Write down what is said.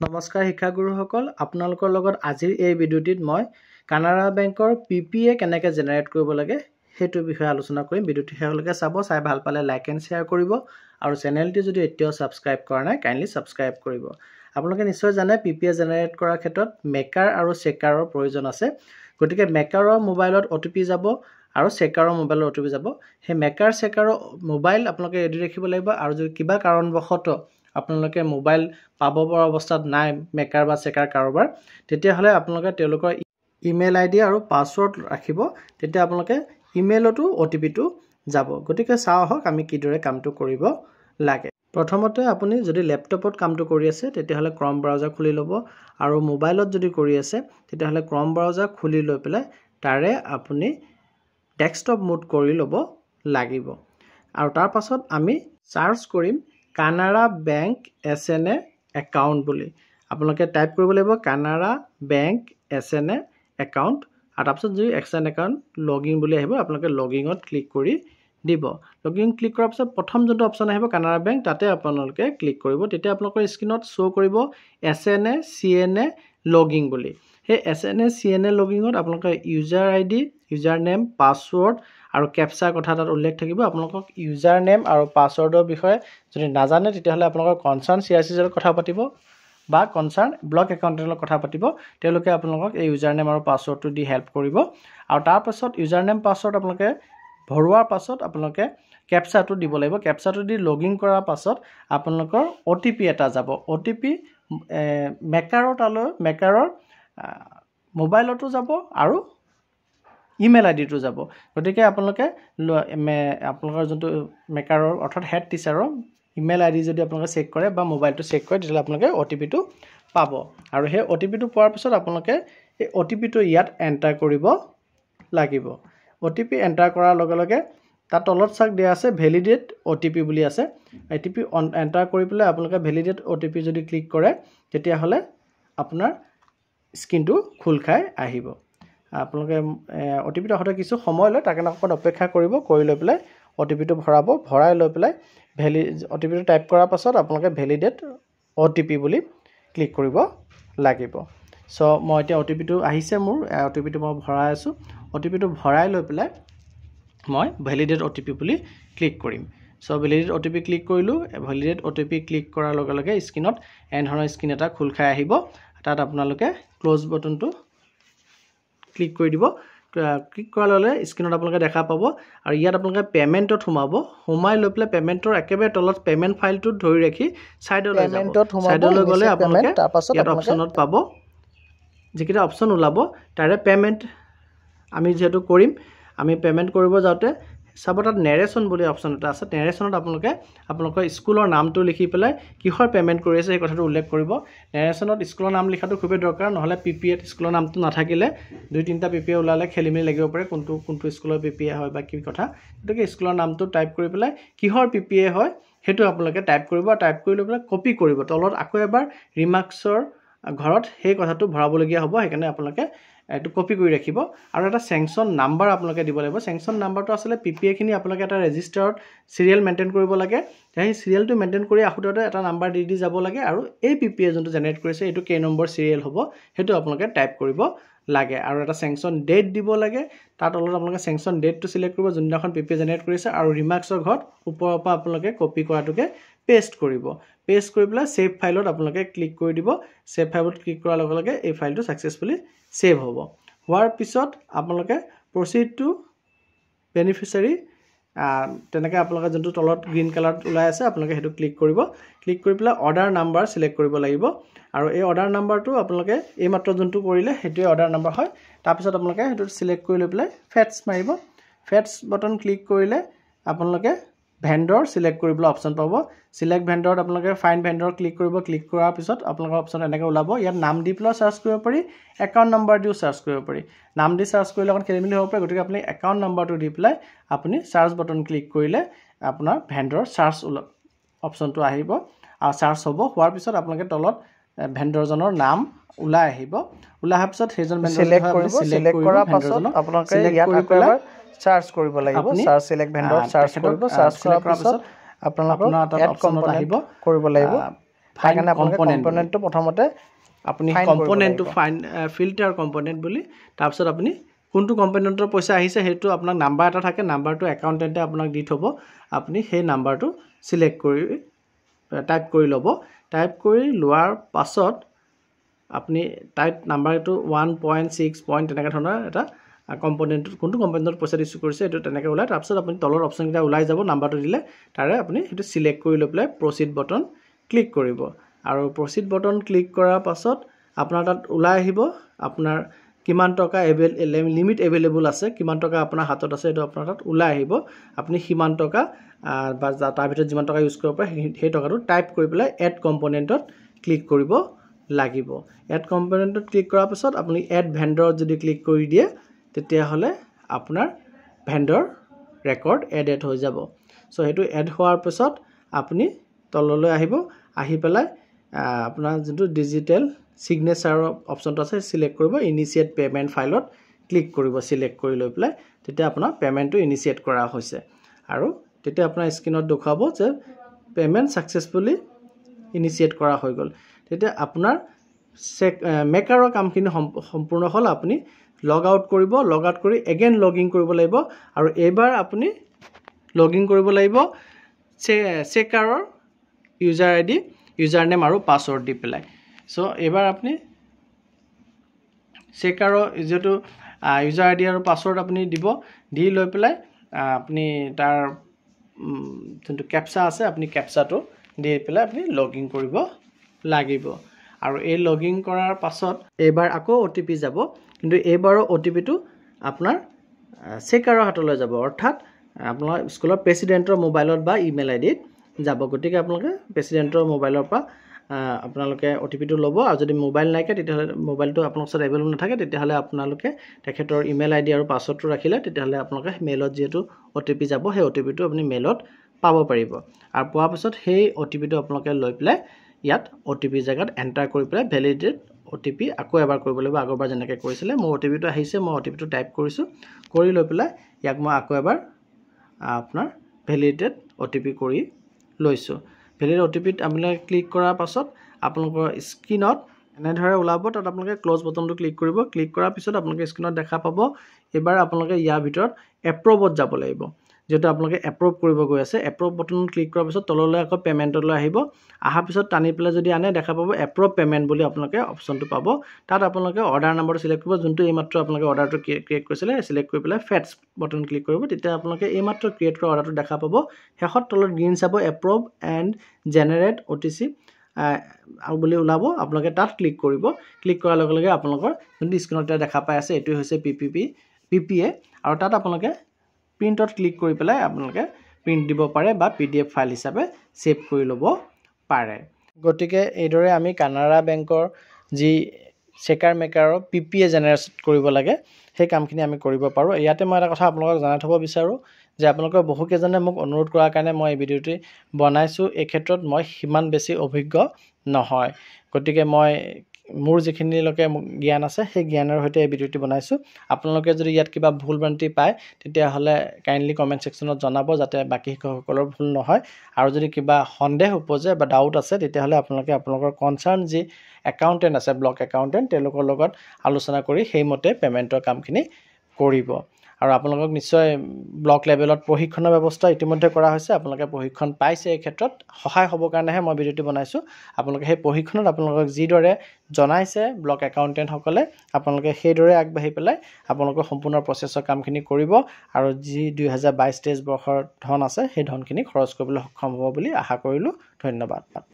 নমস্কাৰ শিক্ষাগুৰুসকল, আপোনালোকৰ লগত আজিৰ এই ভিডিঅ'টিত মই কানাড়া বেংকৰ PPA কেনেকৈ জেনেৰেট কৰিব লাগে সেইটো বিষয়ে আলোচনা কৰিম। ভিডিঅ'টি শেষলৈকে চাব, চাই ভাল পালে লাইক এণ্ড শ্বেয়াৰ কৰিব আৰু চেনেলটি যদি এতিয়াও ছাবস্ক্ৰাইব কৰা নাই কাইণ্ডলি ছাবস্ক্ৰাইব কৰিব। আপোনালোকে নিশ্চয় জানে PPA জেনেৰেট কৰাৰ ক্ষেত্ৰত মেকাৰ আৰু চেকাৰৰ প্ৰয়োজন আছে। গতিকে মেকাৰৰ মোবাইলত OTP যাব আৰু চেকাৰৰ মোবাইলত OTP যাব। সেই মেকাৰ চেকাৰৰ মোবাইল আপোনালোকে ৰেডি ৰাখিব লাগিব আৰু যদি কিবা কাৰণবশতঃ আপোনালোকে মোবাইল পাব পৰা অৱস্থাত নাই মেকাৰ বা চেকাৰ কাৰোবাৰ, তেতিয়াহ'লে আপোনালোকে তেওঁলোকৰ ইমেইল ID আৰু পাছৱৰ্ড ৰাখিব। তেতিয়া আপোনালোকে ইমেইলতো OTPটো যাব। গতিকে চাওঁ আহক আমি কিদৰে কামটো কৰিব লাগে। প্ৰথমতে আপুনি যদি লেপটপত কামটো কৰি আছে তেতিয়াহ'লে ক্ৰম ব্ৰাউজাৰ খুলি ল'ব আৰু মোবাইলত যদি কৰি আছে তেতিয়াহ'লে ক্ৰম ব্ৰাউজাৰ খুলি লৈ পেলাই তাৰে আপুনি ডেস্কটপ মোড কৰি ল'ব লাগিব। আৰু তাৰ পাছত আমি চাৰ্চ কৰিম কানাড়া বেংক SNA একাউণ্ট বুলি। আপোনালোকে টাইপ কৰিব লাগিব কানাড়া বেংক SNA একাউণ্ট আৰু তাৰপিছত যদি SNA একাউণ্ট লগইন বুলি আহিব আপোনালোকে লগইনত ক্লিক কৰি দিব। লগইন ক্লিক কৰাৰ পিছত প্ৰথম যোনটো অপশ্যন আহিব কানাড়া বেংক, তাতে আপোনালোকে ক্লিক কৰিব। তেতিয়া আপোনালোকৰ স্ক্ৰীনত শ্ব' কৰিব SNA CNA লগইন বুলি। সেই SNA CNA লগইনত আপোনালোকৰ user ID, user name, password আৰু কেপচাৰ কথা তাত উল্লেখ থাকিব। আপোনালোকক ইউজাৰ নেম আৰু পাছৱৰ্ডৰ বিষয়ে যদি নাজানে তেতিয়াহ'লে আপোনালোকৰ কনচাৰ্ণ CRCৰ লগত কথা পাতিব বা কনচাৰ্ণ ব্লক একাউণ্টেণ্টৰ লগত কথা পাতিব। তেওঁলোকে আপোনালোকক এই ইউজাৰ নেম আৰু পাছৱৰ্ডটো দি হেল্প কৰিব। আৰু তাৰপাছত ইউজাৰ নেম পাছৱৰ্ড আপোনালোকে ভৰোৱাৰ পাছত আপোনালোকে কেপচাৰটো দিব লাগিব। কেপচাৰটো দি লগইন কৰাৰ পাছত আপোনালোকৰ OTP এটা যাব। OTP মেকাৰৰ তালৈ মেকাৰৰ মোবাইলতো যাব আৰু ইমেইল IDটো যাব। গতিকে আপোনালোকে আপোনালোকৰ যোনটো মেকাৰৰ অৰ্থাৎ হেড টিচাৰৰ ইমেইল ID যদি আপোনালোকে চেক কৰে বা মোবাইলটো চেক কৰে তেতিয়াহ'লে আপোনালোকে OTPটো পাব। আৰু সেই OTPটো পোৱাৰ পিছত আপোনালোকে এই OTPটো ইয়াত এণ্টাৰ কৰিব লাগিব। OTP এণ্টাৰ কৰাৰ লগে লগে তাত তলত চাক দিয়া আছে ভেলিডেট OTP বুলি আছে। OTP এণ্টাৰ কৰি পেলাই আপোনালোকে ভেলিডেট OTP যদি ক্লিক কৰে তেতিয়াহ'লে আপোনাৰ স্ক্ৰীনটো খোল খাই আহিব। আপোনালোকে OTPটো আহোঁতে কিছু সময় লয়, তাকে অকণ অপেক্ষা কৰিব। কৰি লৈ পেলাই OTPটো ভৰাব। ভৰাই লৈ পেলাই OTPটো টাইপ কৰাৰ পাছত আপোনালোকে ভেলিডেট OTP বুলি ক্লিক কৰিব লাগিব। মই এতিয়া OTPটো আহিছে মোৰ, OTPটো মই ভৰাই আছোঁ। OTPটো ভৰাই লৈ পেলাই মই ভেলিডেট OTP বুলি ক্লিক কৰিম। ভেলিডেট OTP ক্লিক কৰিলোঁ। ভেলিডেট OTP ক্লিক কৰাৰ লগে লগে স্ক্ৰীনত এনেধৰণৰ স্ক্ৰীন এটা খোল খাই আহিব। তাত আপোনালোকে ক্ল'জ বটনটো ক্লিক কৰি দিব। ক্লিক কৰাৰ লগে লগে স্ক্ৰীনত আপোনালোকে দেখা পাব আৰু ইয়াত আপোনালোকে পে'মেণ্টত সোমাই লৈ পেলাই পে'মেণ্টৰ একেবাৰে তলত পে'মেণ্ট ফাইলটোত ধৰি ৰাখি ছাইডলৈ যাব। ছাইডলৈ গ'লে আপোনালোকে ইয়াত অপশ্যনত পাব, যিকেইটা অপশ্যন ওলাব তাৰে পে'মেণ্ট আমি যিহেতু কৰিম, আমি পে'মেণ্ট কৰিব যাওঁতে চাব তাত নেৰেশ্যন বুলি অপশ্যন এটা আছে। নেৰেশ্যনত আপোনালোকে আপোনালোকৰ স্কুলৰ নামটো লিখি পেলাই কিহৰ পে'মেণ্ট কৰি আছে সেই কথাটো উল্লেখ কৰিব। নেৰেশ্যনত স্কুলৰ নাম লিখাটো খুবেই দৰকাৰ, নহ'লে PPAত স্কুলৰ নামটো নাথাকিলে 2-3টা PPA ওলালে খেলি মেলি লাগিব পাৰে কোনটো স্কুলৰ PPA হয় বা কি কথা। গতিকে স্কুলৰ নামটো টাইপ কৰি পেলাই কিহৰ PPA হয় সেইটো আপোনালোকে টাইপ কৰিব। টাইপ কৰি লৈ পেলাই কপি কৰিব। তলত আকৌ এবাৰ ৰিমাৰ্কছৰ ঘৰত সেই কথাটো ভৰাবলগীয়া হ'ব, সেইকাৰণে আপোনালোকে এইটো কপি কৰি ৰাখিব। আৰু এটা চেংচন নাম্বাৰ আপোনালোকে দিব লাগিব। চেংচন নাম্বাৰটো আচলতে PPAখিনি আপোনালোকে এটা ৰেজিষ্টাৰত চিৰিয়েল মেইনটেইন কৰিব লাগে। সেই চিৰিয়েলটো মেইনটেইন কৰি আহোঁতে এটা নাম্বাৰ দি যাব লাগে আৰু এই PPA যোনটো জেনেৰেট কৰিছে এইটো কেই নম্বৰ চিৰিয়েল হ'ব সেইটো আপোনালোকে টাইপ কৰিব লাগে। আৰু এটা চেংচন ডেট দিব লাগে। তাৰ তলত আপোনালোকে চেংচন ডেটটো চিলেক্ট কৰিব যোনদিনাখন PPA জেনেৰেট কৰিছে আৰু ৰিমাৰ্কছৰ ঘৰত ওপৰৰ পৰা আপোনালোকে কপি কৰাটোকে পেষ্ট কৰিব। পেষ্ট কৰি পেলাই ছেভ ফাইলত আপোনালোকে ক্লিক কৰি দিব। ছেভ ফাইলত ক্লিক কৰাৰ লগে লগে এই ফাইলটো ছাকচেছফুলি ছেভ হ'ব। হোৱাৰ পিছত আপোনালোকে প্ৰচিড টু বেনিফিচিয়াৰী তেনেকৈ আপোনালোকে যোনটো তলত গ্ৰীণ কালাৰত ওলাই আছে আপোনালোকে সেইটো ক্লিক কৰিব। ক্লিক কৰি পেলাই অৰ্ডাৰ নাম্বাৰ চিলেক্ট কৰিব লাগিব। আৰু এই অৰ্ডাৰ নাম্বাৰটো আপোনালোকে এইমাত্ৰ যোনটো কৰিলে সেইটোৱে অৰ্ডাৰ নাম্বাৰ হয়। তাৰপিছত আপোনালোকে সেইটো চিলেক্ট কৰি লৈ পেলাই ফেটছ মাৰিব। ফেটছ বটন ক্লিক কৰিলে আপোনালোকে ভেণ্ডৰ চিলেক্ট কৰিবলৈ অপশ্যন পাব। চিলেক্ট ভেণ্ডৰত আপোনালোকে ফাইণ্ড ভেণ্ডৰ ক্লিক কৰিব। ক্লিক কৰাৰ পিছত আপোনালোকৰ অপশ্যন এনেকৈ ওলাব। ইয়াত নাম দি পেলাই চাৰ্চ কৰিব পাৰি, একাউণ্ট নম্বৰ দিও চাৰ্চ কৰিব পাৰি। নাম দি চাৰ্চ কৰিলে অকণ খেলি মেলি হ'ব পাৰে, গতিকে আপুনি একাউণ্ট নম্বৰটো দি পেলাই আপুনি চাৰ্চ বটন ক্লিক কৰিলে আপোনাৰ ভেণ্ডৰ চাৰ্চ অপশ্যনটো আহিব আৰু চাৰ্চ হ'ব। হোৱাৰ পিছত আপোনালোকে তলত ভেণ্ডৰজনৰ নাম ওলাই আহিব। ওলাই অহাৰ পিছত সেইজন ভেণ্ডৰ চিলেক্ট কৰিব। চিলেক্ট কৰাৰ পাছত আপোনালোকে ইয়াত আকৌ এবাৰ চাৰ্চ কৰিব লাগিব। চাৰ্চ চিলেক্ট ভেণ্ডৰ চাৰ্চ কৰিব। চাৰ্চ কৰাৰ পিছত আপোনালোকৰ এড কম্পোনেণ্ট কৰিব লাগিব। ফাইন কম্পোনেণ্টটো প্ৰথমতে আপুনি কম্পোনেণ্টটো ফাইন ফিল্টাৰ কম্পোনেণ্ট বুলি তাৰপিছত আপুনি কোনটো কম্পোনেণ্টৰ পইচা আহিছে সেইটো আপোনাক নাম্বাৰ এটা থাকে নাম্বাৰটো একাউণ্টেণ্টে আপোনাক দি থ'ব আপুনি সেই নাম্বাৰটো সিলেক্ট কৰি টাইপ কৰি ল'ব টাইপ কৰি লোৱাৰ পাছত আপুনি টাইপ নাম্বাৰটো 1.6 পইণ্ট তেনেকৈ ধৰণৰ এটা কম্পোনেণ্ট কোনটো কম্পোনেণ্টত পইচা ৰিচিভ কৰিছে এইটো তেনেকৈ ওলাই তাৰপিছত আপুনি তলৰ অপশ্যনকেইটা ওলাই যাব নাম্বাৰটো দিলে তাৰে আপুনি সেইটো সিলেক্ট কৰি লৈ পেলাই প্ৰচিড বটন ক্লিক কৰিব আৰু প্ৰচিড বটন ক্লিক কৰাৰ পাছত আপোনাৰ তাত ওলাই আহিব আপোনাৰ কিমান টকা লিমিট এভেইলেবল আছে কিমান টকা আপোনাৰ হাতত আছে এইটো আপোনাৰ তাত ওলাই আহিব আপুনি সিমান টকা বা তাৰ ভিতৰত যিমান টকা ইউজ কৰিব পাৰে সেই টকাটো টাইপ কৰি পেলাই এড কম্পোনেণ্টত ক্লিক কৰিব লাগিব এড কম্পোনেণ্টত ক্লিক কৰাৰ পাছত আপুনি এড ভেণ্ডৰত যদি ক্লিক কৰি দিয়ে তেতিয়াহ'লে আপোনাৰ ভেণ্ডৰ ৰেকৰ্ড এড হৈ যাব সো সেইটো এড হোৱাৰ পাছত আপুনি তললৈ আহিব আহি পেলাই আপোনাৰ যোনটো ডিজিটেল সিগনেচাৰৰ অপশ্যনটো আছে সিলেক্ট কৰিব ইনিচিয়েট পেমেণ্ট ফাইলত ক্লিক কৰিব সিলেক্ট কৰি লৈ পেলাই তেতিয়া আপোনাৰ পেমেণ্টটো ইনিচিয়েট কৰা হৈছে আৰু তেতিয়া আপোনাৰ স্ক্ৰীনত দেখুৱাব যে পেমেণ্ট সাকসেসফুলি ইনিচিয়েট কৰা হৈ গ'ল তেতিয়া আপোনাৰ মেকাৰৰ কামখিনি সম্পূৰ্ণ হ'ল আপুনি লগ আউট কৰিব লগ আউট কৰি এগেইন লগইন কৰিব লাগিব আৰু এইবাৰ আপুনি লগইন কৰিব লাগিব চেকাৰৰ ইউজাৰ আইডি ইউজাৰ নেম আৰু পাছৱৰ্ড দি পেলাই সো এইবাৰ আপুনি চেকাৰৰ যেটো ইউজাৰ আইডি আৰু পাছৱৰ্ড আপুনি দিব দি লৈ পেলাই আপুনি তাৰ যোনটো ক্যাপচা আছে আপুনি ক্যাপচাটো দি পেলাই আপুনি লগইন কৰিব লাগিব আৰু এই লগইন কৰাৰ পাছত এবাৰ আকৌ ওটিপি যাব কিন্তু এইবাৰৰ ওটিপিটো আপোনাৰ চেকাৰৰ হাতলৈ যাব অৰ্থাৎ আপোনাৰ স্কুলৰ প্ৰেসিডেন্টৰ মোবাইলত বা ইমেইল আইডিত যাব গতিকে আপোনালোকে প্ৰেসিডেন্টৰ মোবাইলৰ পৰা আপোনালোকে ওটিপিটো ল'ব আৰু যদি মোবাইল নাইকে তেতিয়াহ'লে মোবাইলটো আপোনালোকৰ ওচৰত এভেইলেবল নাথাকে তেতিয়াহ'লে আপোনালোকে তেখেতৰ ইমেইল আইডি আৰু পাছৱৰ্ডটো ৰাখিলে তেতিয়াহ'লে আপোনালোকে মেইলত যেটো ওটিপি যাব সেই ওটিপিটো আপুনি মেইলত পাব পাৰিব আৰু পোৱাৰ পিছত সেই ওটিপিটো আপোনালোকে লৈ পেলাই ইয়াত ওটিপি জায়গাত এন্টাৰ কৰি পেলাই ভ্যালিডেট ওটিপি আকৌ এবাৰ কৰিব লাগিব আগৰবাৰ যেনেকৈ কৰিছিলে মোৰ ওটিপিটো আহিছে মই ওটিপিটো টাইপ কৰিছো কৰি লৈ পেলাই ইয়াক মই আকৌ এবাৰ আপোনাৰ ভ্যালিডেট ওটিপি কৰি লৈছো ভ্যালিড ওটিপিত আপোনালোকে ক্লিক কৰাৰ পাছত আপোনালোকৰ স্ক্ৰীনত এনেধৰে ওলাব তাত আপোনালোকে ক্লোজ বটনটো ক্লিক কৰিব ক্লিক কৰাৰ পিছত আপোনালোকে স্ক্ৰীনত দেখা পাব এবাৰ আপোনালোকে ইয়াৰ ভিতৰত এপ্ৰুভত যাব লাগিব যেটো আপোনালোকে এপ্ৰুভ কৰিব গৈ আছে এপ্ৰুভ বটন ক্লিক কৰাৰ পিছত তললৈ আকৌ পেমেন্টলৈ আহিব আহাৰ পিছত টানি পেলাই যদি আনে দেখা পাব এপ্ৰুভ পেমেন্ট বুলি আপোনালোকে অপচনটো পাব তাত আপোনালোকে অৰ্ডাৰ নম্বৰটো সিলেক্ট কৰিব যোনটো এইমাত্ৰ আপোনালোকে অৰ্ডাৰটো ক্ৰিয়েট কৰিছিলে সিলেক্ট কৰি পেলাই ফেটছ বটন ক্লিক কৰিব তেতিয়া আপোনালোকে এইমাত্ৰ ক্ৰিয়েট কৰা অৰ্ডাৰটো দেখা পাব হেহত তলত গ্ৰীন চাব এপ্ৰুভ এণ্ড জেনাৰেট ওটিসি আৰু বুলি ওলাব আপোনালোকে তাত ক্লিক কৰিব ক্লিক কৰাৰ লগে লগে আপোনালোকৰ যোনটো স্ক্ৰীনত দেখা পাই আছে এটো হৈছে পিপিএ আৰু তাত আপোনালোকে প্ৰিন্টত ক্লিক কৰি পেলাই আপোনালোকে প্ৰিন্ট দিব পাৰে বা পিডিএফ ফাইল হিচাপে সেভ কৰি ল'ব পাৰে গতিকে এইদৰে আমি কানাড়া বেংকৰ যি চেকাৰ মেকাৰৰ পিপিএ জেনাৰেট কৰিব লাগে সেই কামখিনি আমি কৰিব পাৰো ইয়াতে মই এটা কথা আপোনালোকক জনাই থব বিচাৰো যে আপোনালোকৰ বহুকেজনে মোক অনুৰোধ কৰাৰ কাৰণে মই এই ভিডিওটি বনাইছো এই ক্ষেত্ৰত মই সিমান বেছি অভিজ্ঞ নহয় গতিকে মই মোৰ যিখিনি লকে জ্ঞান আছে সেই জ্ঞানৰ সৈতে এই ভিডিওটি বনাইছো আপোনালোকে যদি ইয়াত কিবা ভুল ভ্ৰান্তি পায় তেতিয়া হলে কাইন্ডলি কমেন্ট সেকশনত জনাব যাতে বাকি শিক্ষকসকলৰ ভুল নহয় আৰু যদি কিবা সন্দেহ উপজে বা ডাউট আছে তেতিয়া হলে আপোনালোকে আপোনালোকৰ কনসাৰ্ন যি একাউন্টেন্ট আছে ব্লক একাউন্টেন্ট তেওঁলোকৰ লগত আলোচনা কৰি সেইমতে পেমেন্টৰ কামখিনি কৰিব আৰু আপোনালোকক নিশ্চয় ব্লক লেভেলত প্ৰশিক্ষণৰ ব্যৱস্থা ইতিমধ্যে কৰা হৈছে আপোনালোকে প্ৰশিক্ষণ পাইছে এই ক্ষেত্ৰত সহায় হ'ব কাৰণেহে মই ভিডিওটি বনাইছো আপোনালোকে সেই প্ৰশিক্ষণত আপোনালোকক যিদৰে জনাইছে ব্লক একাউন্টেন্ট সকলে আপোনালোকে সেইদৰে আগবাঢ়ি পেলাই আপোনালোকৰ সম্পূৰ্ণ প্ৰচেছৰ কামখিনি কৰিব আৰু যি 2022-23 বৰ্ষৰ ধন আছে সেই ধনখিনি খৰচ কৰিবলৈ সক্ষম হ'ব বুলি আশা কৰিলো ধন্যবাদ